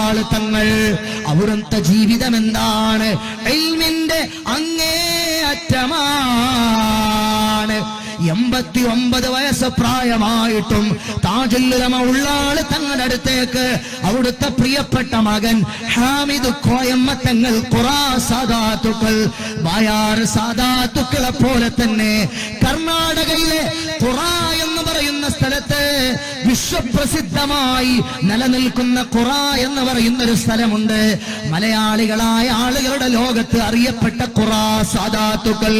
ഉള്ളാള് തങ്ങൾ അവിടുത്തെ ജീവിതം എന്താണ്? ഇൽമിന്റെ അങ്ങേ അറ്റമാണ്. 89 വയസ്സ് പ്രായമായിട്ടും താജുൽ ഉലമ ഉള്ളാള് തങ്ങളുടെ അടുത്തേക്ക് അവിടുത്തെ പ്രിയപ്പെട്ട മകൻ ഹാമിദ് കോയമ്മ തങ്ങൾ ഖുറാ സാദാത്തുക്കൾ ബായാർ സാദാത്തുക്കളെ പോലെ തന്നെ കർണാടകയിലെ ഖുറാ എന്ന് പറയുന്ന സ്ഥലത്ത് വിശ്വപ്രസിദ്ധമായി നിലനിൽക്കുന്ന ഖുറാ എന്ന് പറയുന്ന ഒരു സ്ഥലമുണ്ട്. മലയാളികളായ ആളുകളുടെ ലോകത്ത് അറിയപ്പെട്ട ഖുറാ സാദാത്തുക്കൾ.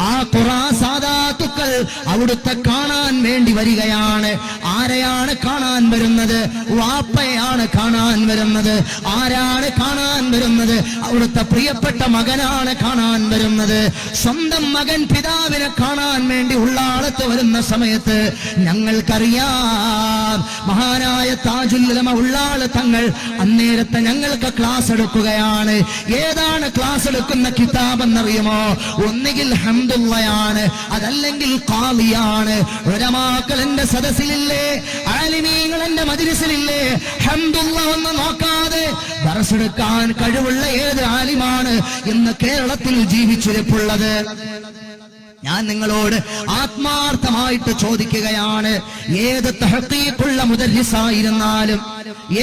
ആ ഖുറാ സാദാത്തുക്കൾ അവിടുത്തെ കാണാൻ വേണ്ടി വരികയാണ്. ആരെയാണ് കാണാൻ വരുന്നത്? വാപ്പയാണ് കാണാൻ വരുന്നത്. ആരാണ് കാണാൻ വരുന്നത്? അവിടുത്തെ പ്രിയപ്പെട്ട മകനാണ് കാണാൻ വരുന്നത്. സ്വന്തം മകൻ പിതാവിനെ കാണാൻ വേണ്ടി ഉള്ളാളത്ത് വരുന്ന സമയത്ത് ഞങ്ങൾക്കറിയാം മഹാനായ താജുൽ ഉലമ ഉള്ളാള് തങ്ങൾ അന്നേരത്തെ ഞങ്ങൾക്ക് ക്ലാസ് എടുക്കുകയാണ്. ഏതാണ് ക്ലാസ് എടുക്കുന്ന കിതാബ് എന്നറിയുമോ? ഒന്നുകിൽ ഹംദുള്ളയാണ്, അതല്ലെങ്കിൽ ഖാലിയാണ്. ഉലമാക്കൾ എന്റെ സദസ്സിലില്ലേ, ആലിമീങ്ങൾ എന്റെ മജ്‌ലിസിലില്ലേ? ഹംദുള്ള ഒന്ന് നോക്കാതെ ദർസെടുക്കാൻ കഴിവുള്ള ഏത് ആലിമാണ് ഇന്ന് കേരളത്തിൽ ജീവിച്ചിരിപ്പുള്ളത്? ഞാൻ നിങ്ങളോട് ആത്മാർത്ഥമായിട്ട് ചോദിക്കുകയാണ്. ഏത് തഹ്ഖീഖുള്ള മുദർരിസായിരുന്നാലും,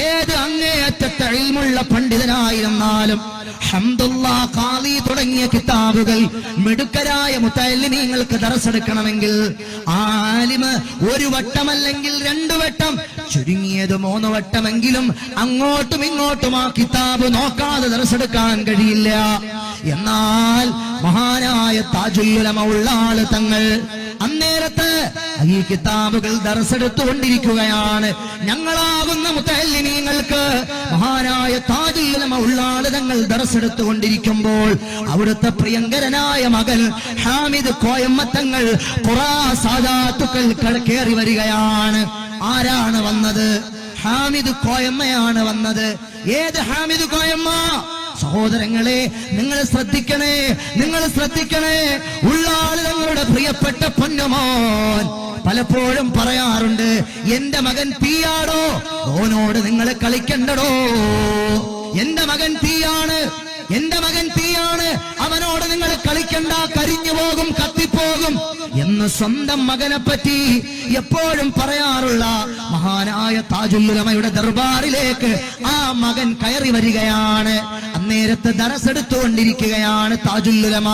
ഏത് അങ്ങേയറ്റത്തെ ഇൽമുള്ള പണ്ഡിതനായിരുന്നാലും, ഹംദുല്ലാ, ഖാലി തുടങ്ങിയ കിതാബുകൾ മിടുക്കരായ മുതഅല്ലിമീങ്ങൾക്ക് ദർസെടുക്കണമെങ്കിൽ ആ ആലിമ് ഒരു വട്ടമല്ലെങ്കിൽ 2 വട്ടം, ചുരുങ്ങിയത് 3 വട്ടമെങ്കിലും അങ്ങോട്ടും ഇങ്ങോട്ടും ആ കിതാബ് നോക്കാതെ ദർസെടുക്കാൻ കഴിയില്ല. എന്നാൽ മഹാനായ താജുൽ ഉലമ ഉള്ളാള് തങ്ങൾ അന്നേരത്ത് ഈ കിതാബുകൾ ദർസെടുത്തുകൊണ്ടിരിക്കുകയാണ്. ഞങ്ങളാകുന്ന മുതഅല്ലിമീങ്ങൾക്ക് മഹാനായ താജുൽ ഉലമ ഉള്ളാള് തങ്ങൾ ദർസെടുത്തുകൊണ്ടിരിക്കുമ്പോൾ അവിടുത്തെ പ്രിയങ്കരനായ മകൻ ഹാമിദ് കോയമ്മ തങ്ങൾ ഖുറാ സാദാത്തുക്കൾ കയറി വരികയാണ്. ആരാണ് വന്നത്? ഹാമിദ് കോയമ്മയാണ് വന്നത്. ഏത് ഹാമിദ് കോയമ്മ? സഹോദരങ്ങളെ, നിങ്ങൾ ശ്രദ്ധിക്കണേ, നിങ്ങൾ ശ്രദ്ധിക്കണേ. ഉള്ളാള് തങ്ങളുടെ പ്രിയപ്പെട്ട പൊന്നുമോൻ പലപ്പോഴും പറയാറുണ്ട്, എന്റെ മകൻ തീയാടോ, ഓനോട് നിങ്ങൾ കളിക്കണ്ടടോ. എന്റെ മകൻ തീയാണ്, എന്റെ മകൻ തീയാണ്, അവനോട് നിങ്ങൾ കളിക്കണ്ട, കരിഞ്ഞു പോകും, കത്തിപ്പോകും എന്ന് സ്വന്തം മകനെ പറ്റി എപ്പോഴും പറയാറുള്ള മഹാനായ താജുൽ ഉലമയുടെ ദർബാറിലേക്ക് ആ മകൻ കയറി വരികയാണ്. അന്നേരത്ത് ദർസെടുത്തുകൊണ്ടിരിക്കുകയാണ് താജുൽ ഉലമ.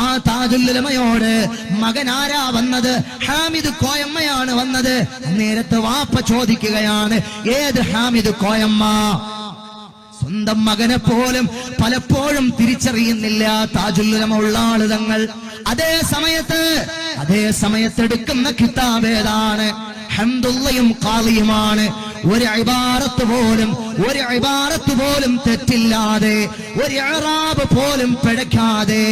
ആ താജുൽ ഉലമയോട് മകൻ ആരാ വന്നത്? ഹാമിദ് കോയമ്മയാണ് വന്നത്. അന്നേരത്ത് വാപ്പ ചോദിക്കുകയാണ്, ഏത് ഹാമിദ് കോയമ്മ? സ്വന്തം മകനെ പോലും പലപ്പോഴും തിരിച്ചറിയുന്നില്ല താജുൽ ഉലമ ഉള്ളാള് തങ്ങൾ. അതേ സമയത്ത് എടുക്കുന്ന കിതാബ് ഏതാണ്? ഹംദുള്ളയും ഖാലിയുമാണ്. ഒരു ഇബാറത്ത് പോലും തെറ്റില്ലാതെ, ഒരു ഇഅ്റാബ് പോലും പിഴയ്ക്കാതെ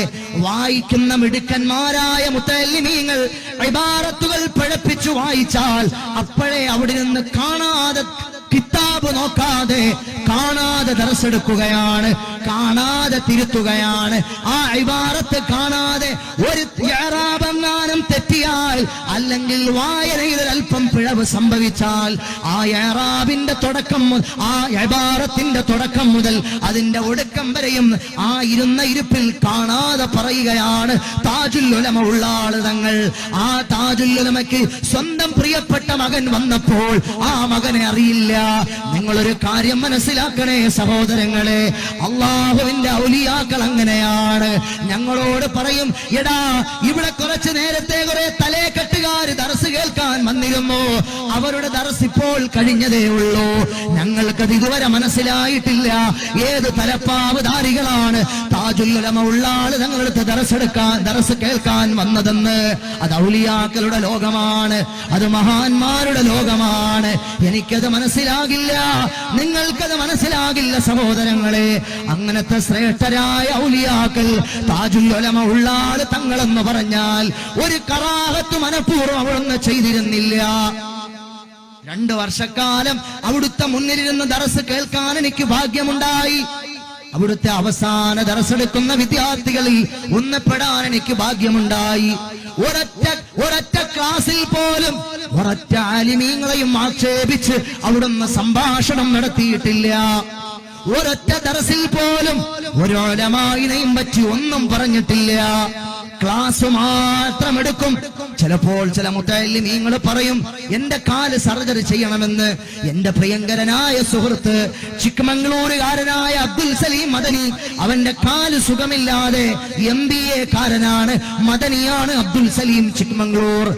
വായിക്കുന്ന മിടുക്കന്മാരായ മുതഅല്ലിമീങ്ങൾ ഇബാറത്തുകൾ പിഴപ്പിച്ചു വായിച്ചാൽ അപ്പോഴേ അവിടെ നിന്ന് കാണാതെ, കിതാബ് നോക്കാതെ, കാണാതെ ദർസെടുക്കുകയാണ്, കാണാതെ തിരുത്തുകയാണ്. ആ ഇബാറത്ത് കാണാതെ ഒരു ഇഅ്റാബെങ്ങാനും തെറ്റിയാൽ, അല്ലെങ്കിൽ വായനയിൽ അല്പം പിഴവ് സംഭവിച്ചാൽ ആ ഇഅ്റാബിന്റെ തുടക്കം, ആ ഇബാറത്തിന്റെ തുടക്കം മുതൽ അതിന്റെ ഒടുക്കം വരെയും ആ ഇരുന്ന ഇരിപ്പിൽ കാണാതെ പറയുകയാണ് താജുൽ ഉലമ ഉള്ളാള് തങ്ങൾ. ആ താജുൽ ഉലമയ്ക്ക് സ്വന്തം പ്രിയപ്പെട്ട മകൻ വന്നപ്പോൾ ആ മകനെ അറിയില്ല. നിങ്ങളൊരു കാര്യം മനസ്സിലാക്കണേ സഹോദരങ്ങളെ, അള്ളാഹുവിന്റെ ഔലിയാക്കൾ അങ്ങനെയാണ്. ഞങ്ങളോട് പറയും, എടാ ഇവിടെ കുറച്ചു നേരത്തെ കുറെ തലേക്കെട്ടുകാർ ദർസ് കേൾക്കാൻ വന്നിരുന്നു, അവരുടെ ദർസ് ഇപ്പോൾ കഴിഞ്ഞതേ ഉള്ളൂ, ഞങ്ങൾക്കത് ഇതുവരെ മനസ്സിലായിട്ടില്ല ഏത് തലപ്പാവുധാരികളാണ് താജുൽ ഉലമ ഉള്ളാള് തങ്ങളടുത്ത് ദർസ് കേൾക്കാൻ വന്നതെന്ന്. അത് ഔലിയാക്കളുടെ ലോകമാണ്, അത് മഹാന്മാരുടെ ലോകമാണ്. എനിക്കത് മനസ്സിലാകില്ല, നിങ്ങൾക്കത് മനസ്സിലാകില്ല സഹോദരങ്ങളെ. അങ്ങനത്തെ ശ്രേഷ്ഠരായ ഔലിയാക്കൾ താജുൽ ഉലമ ഉള്ളാള് തങ്ങളെന്ന് പറഞ്ഞാൽ ഒരു കറാഹത്ത് മനഃപൂർവ്വം അവിടുന്ന് ചെയ്തിരുന്നില്ല. 2 വർഷക്കാലം അവിടുത്തെ മുന്നിലിരുന്ന് ദർസ് കേൾക്കാൻ എനിക്ക് ഭാഗ്യമുണ്ടായി. അവിടുത്തെ അവസാന ദർസെടുക്കുന്ന വിദ്യാർത്ഥികളിൽ ഒന്നപ്പെടാൻ എനിക്ക് ഭാഗ്യമുണ്ടായി. ഒരൊറ്റ ക്ലാസ്സിൽ പോലും ഒരൊറ്റ ആലിമീങ്ങളെയും ആക്ഷേപിച്ച് അവിടുന്ന് സംഭാഷണം നടത്തിയിട്ടില്ല. ഒരൊറ്റ ദർസിൽ പോലും ഒരു ഉലമായിനെയും പറ്റി ഒന്നും പറഞ്ഞിട്ടില്ല. ക്ലാസ് മാത്രം എടുക്കും. ചിലപ്പോൾ ചില മുത്തഅല്ലിമീങ്ങൾ പറയും എന്റെ കാല് സർജറി ചെയ്യണമെന്ന്. എന്റെ പ്രിയങ്കരനായ സുഹൃത്ത് ചിക്കമംഗളൂരുകാരനായ അബ്ദുൽ സലീം മദനി, അവന്റെ കാല് സുഖമില്ലാതെ MBA കാരനാണ്, മദനിയാണ് അബ്ദുൽ സലീം ചിക്കമംഗളൂർ.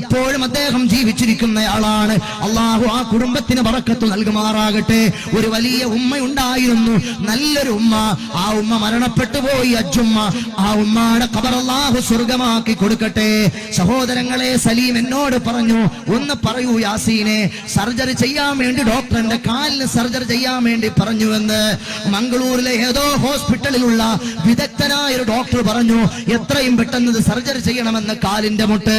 ഇപ്പോഴും അദ്ദേഹം ജീവിച്ചിരിക്കുന്നയാളാണ്. അള്ളാഹു ആ കുടുംബത്തിന് ബറക്കത്ത് നൽകുമാറാകട്ടെ. ഒരു വലിയ ഉമ്മയുണ്ടായിരുന്നു, നല്ലൊരു ഉമ്മ. ആ ഉമ്മ മരണപ്പെട്ടു പോയി, അജ്ജുമ്മ. ആ ഉമ്മയുടെ ഖബർ അല്ലാഹു സ്വർഗമാക്കി കൊടുക്കട്ടെ. സഹോദരങ്ങളെ, സലീം എന്നോട് പറഞ്ഞു, ഒന്ന് പറയൂ യാസീനെ, സർജറി ചെയ്യാൻ വേണ്ടി ഡോക്ടറിന്റെ കാലിന് സർജറി ചെയ്യാൻ വേണ്ടി പറഞ്ഞു എന്ന്. മംഗളൂരിലെ ഏതോ ഹോസ്പിറ്റലിലുള്ള വിദഗ്ധനായ ഒരു ഡോക്ടർ പറഞ്ഞു എത്രയും പെട്ടെന്ന് ഇത് സർജറി ചെയ്യണമെന്ന്, കാലിന്റെ മുട്ട്.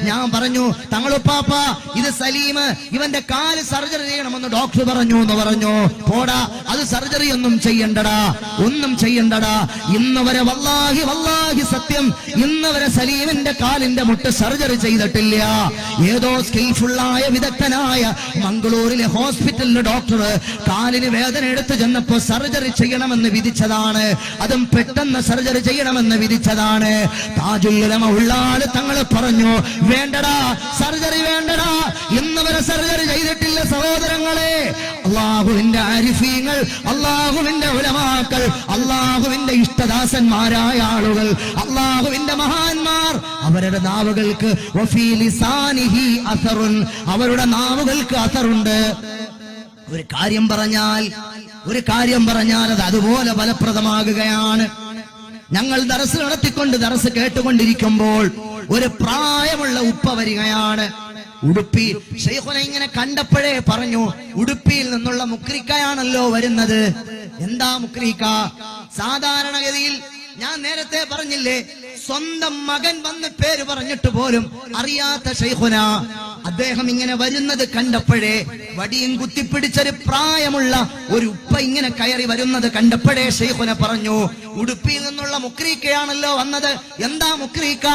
ഞാൻ പറഞ്ഞു, തങ്ങളുപ്പാപ്പ ഇത് സലീം, ഇവന്റെ കാല് സർജറി ചെയ്യണമെന്ന് ഡോക്ടർ പറഞ്ഞു എന്ന് പറഞ്ഞു. പോടാ, അത് സർജറി ഒന്നും ചെയ്യണ്ടടാ, ഒന്നും ചെയ്യണ്ടടാ. ഇന്ന് വരെ വല്ലാഹി സത്യം, ഇന്ന് വരെ സലീമിന്റെ കാലിന്റെ മുട്ട് സർജറി ചെയ്തിട്ടില്ല. ഏതോ സ്കിൽഫുള്ളായ വിദഗ്ധനായ മംഗളൂരിലെ ഹോസ്പിറ്റലിലെ ഡോക്ടർ കാലിന് വേദന എടുത്തു ചെന്നപ്പോ സർജറി ചെയ്യണമെന്ന് വിധിച്ചതാണ്. അതും പെട്ടെന്ന് സർജറി ചെയ്യണമെന്ന് വിധിച്ചതാണ്. താജുൽ ഉലമ ഉള്ളാള് തങ്ങൾ പറഞ്ഞു, വേണ്ടടാ, സർജറി വേണ്ടടാ. ഇന്ന് വരെ സർജറി ചെയ്തിട്ടില്ല സഹോദരങ്ങളെ. അള്ളാഹുവിന്റെ ആരിഫീങ്ങൾ, അള്ളാഹുവിന്റെ ഉലമാക്കൾ, അള്ളാഹുവിന്റെ ഇഷ്ടദാസന്മാരായ ആളുകൾ, അള്ളാഹുവിന്റെ മഹാന്മാർ, അവരുടെ നാവുകൾക്ക് അവരുടെ നാവുകൾക്ക് അസറുണ്ട്. ഒരു കാര്യം പറഞ്ഞാൽ അത് അതുപോലെ ഫലപ്രദമാകുകയാണ്. ഞങ്ങൾ ദർസ് നടത്തിക്കൊണ്ട് ദർസ് കേട്ടുകൊണ്ടിരിക്കുമ്പോൾ ഒരു പ്രായമുള്ള ഉപ്പ വരികയാണ്. ഉടുപ്പി ശൈഖുന ഇങ്ങനെ കണ്ടപ്പോഴേ പറഞ്ഞു, ഉടുപ്പിയിൽ നിന്നുള്ള മുക്രിക്കയാണല്ലോ വരുന്നത്. എന്താ മുക്രിക്ക? സാധാരണഗതിയിൽ ഞാൻ നേരത്തെ പറഞ്ഞില്ലേ, സ്വന്തം മകൻ വന്ന് പേര് പറഞ്ഞിട്ട് പോലും അറിയാത്ത ശൈഖുന അദ്ദേഹം ഇങ്ങനെ വരുന്നത് കണ്ടപ്പോഴേ, വടിയും കുത്തിപ്പിടിച്ചൊരു പ്രായമുള്ള ഒരു ഉപ്പ ഇങ്ങനെ കയറി വരുന്നത് കണ്ടപ്പോഴേ ശൈഖുന പറഞ്ഞു, ഉടുപ്പിയിൽ നിന്നുള്ള മുക്രീക്കയാണല്ലോ വന്നത്, എന്താ മുക്രീക്ക?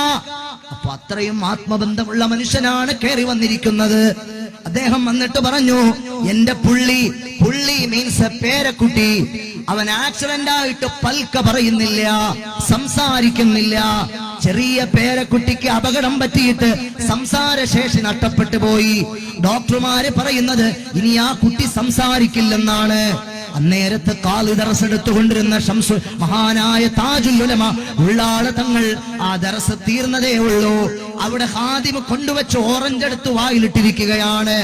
അപ്പൊ അത്രയും ആത്മബന്ധമുള്ള മനുഷ്യനാണ് കയറി വന്നിരിക്കുന്നത്. അദ്ദേഹം വന്നിട്ട് പറഞ്ഞു, എന്റെ പുള്ളി മീൻസ് പേരക്കുട്ടി, അവൻ ആക്സിഡന്റ് ആയിട്ട് പൽക്ക പറയുന്നില്ല, സംസാരിക്കുന്നില്ല. ചെറിയ പേരക്കുട്ടിക്ക് അപകടം പറ്റിയിട്ട് സംസാരശേഷി നഷ്ടപ്പെട്ടു പോയി. ഡോക്ടർമാര് പറയുന്നത് ഇനി ആ കുട്ടി സംസാരിക്കില്ലെന്നാണ്. അന്നേരത്ത് കാല് ദർസ് എടുത്തുകൊണ്ടിരുന്ന ഷംസു മഹാനായ താജുൽ ഉലമ ഉള്ളാള് തങ്ങൾ ആ ദർസ് തീർന്നതേ ഉള്ളൂ. അവിടെ ഖാദിമ് കൊണ്ടുവച്ച് ഓറഞ്ച് എടുത്ത് വായിലിട്ടിരിക്കുകയാണ്.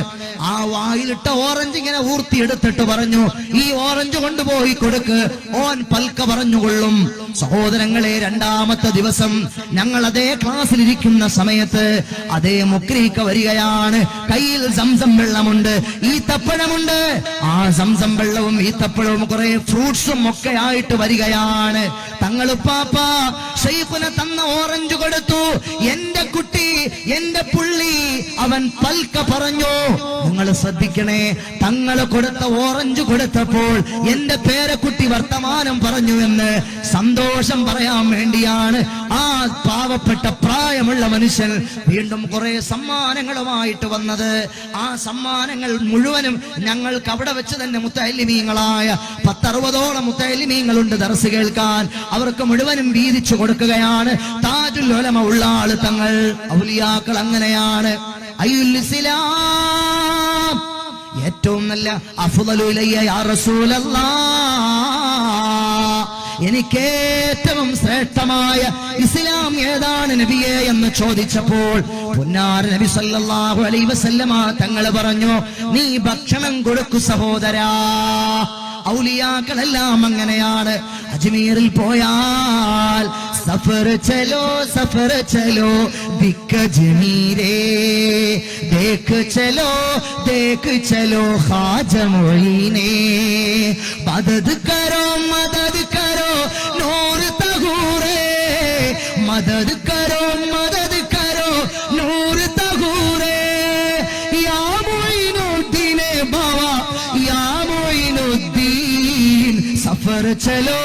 ആ വായിലിട്ട ഓറഞ്ച് ഇങ്ങനെ ഊർത്തിയെടുത്തിട്ട് പറഞ്ഞു, ഈ ഓറഞ്ച് കൊണ്ടുപോയി കൊടുക്ക്, ഓൻ പൽക്ക പറഞ്ഞുകൊള്ളും. സഹോദരങ്ങളെ, രണ്ടാമത്തെ ദിവസം ഞങ്ങൾ അതേ ക്ലാസ്സിലിരിക്കുന്ന സമയത്ത് അതേ മുക്രീക്ക വരികയാണ്. കയ്യിൽ സംസം വെള്ളമുണ്ട്, ഈത്തപ്പഴമുണ്ട്. ആ സംസം വെള്ളവും ഈത്തപ്പഴവും കുറെ ഫ്രൂട്ട്സും ഒക്കെ ആയിട്ട് വരികയാണ്. തങ്ങളുപ്പാപ്പ ശൈഖുന തന്ന ഓറഞ്ച് കൊടുത്തു. എന്റെ കുട്ടി, എന്റെ പുള്ളി, അവൻ പൽക്ക പറഞ്ഞു. നിങ്ങൾ ശ്രദ്ധിക്കണേ, തങ്ങൾ കൊടുത്ത ഓറഞ്ച് കൊടുത്തപ്പോൾ എന്റെ പേരക്കുട്ടി വർത്തമാനം പറഞ്ഞു എന്ന് സന്തോഷം പറയാൻ വേണ്ടിയാണ് ആ പാവപ്പെട്ട പ്രായമുള്ള മനുഷ്യൻ വീണ്ടും കുറെ സമ്മാനങ്ങളുമായിട്ട് വന്നത്. ആ സമ്മാനങ്ങൾ മുഴുവനും ഞങ്ങൾക്ക് അവിടെ വെച്ച് തന്നെ മുത്തഅല്ലിമീങ്ങളായ 10-60ഓളം മുത്തഅല്ലിമീങ്ങളുണ്ട് ദർസ് കേൾക്കാൻ. അവർക്ക് മുഴുവനും വീതിച്ചു കൊടുക്കുകയാണ് താജുൽ ഉലമ ഉള്ളാള് തങ്ങൾ. ഔലിയാക്കൾ അങ്ങനെയാണ്. അയ്യുൽ ഇസ്ലാം, ഏറ്റവും നല്ല അഫ്ളലു ഇലയ്യ യാ റസൂലല്ലാഹ്, എനിക്കേറ്റവും ശ്രേഷ്ഠമായ ഇസ്ലാം ഏതാണ് നബിയെ എന്ന് ചോദിച്ചപ്പോൾ പുന്നാര നബി സല്ലല്ലാഹു അലൈഹി വസല്ലമ തങ്ങൾ പറഞ്ഞു, നീ ഭക്ഷണം കൊടുക്കു സഹോദരാ. ഔലിയാക്കളെല്ലാം അങ്ങനെയാണ്. അജ്മീറിൽ പോയാൽ സഫർ ചലോ ദിക്ക ജമീരേ, ദേഖ് ചലോ ഖാജ മൊയ്നേ, മദദ് കരോ നൂർ തഹൂരേ, മദദ് കരോ നൂർ തഹൂരേ. യാ മൊയ്നുദ്ദീനെ ബാവാ, യാ മൊയ്നുദ്ദീൻ, സഫർ ചലോ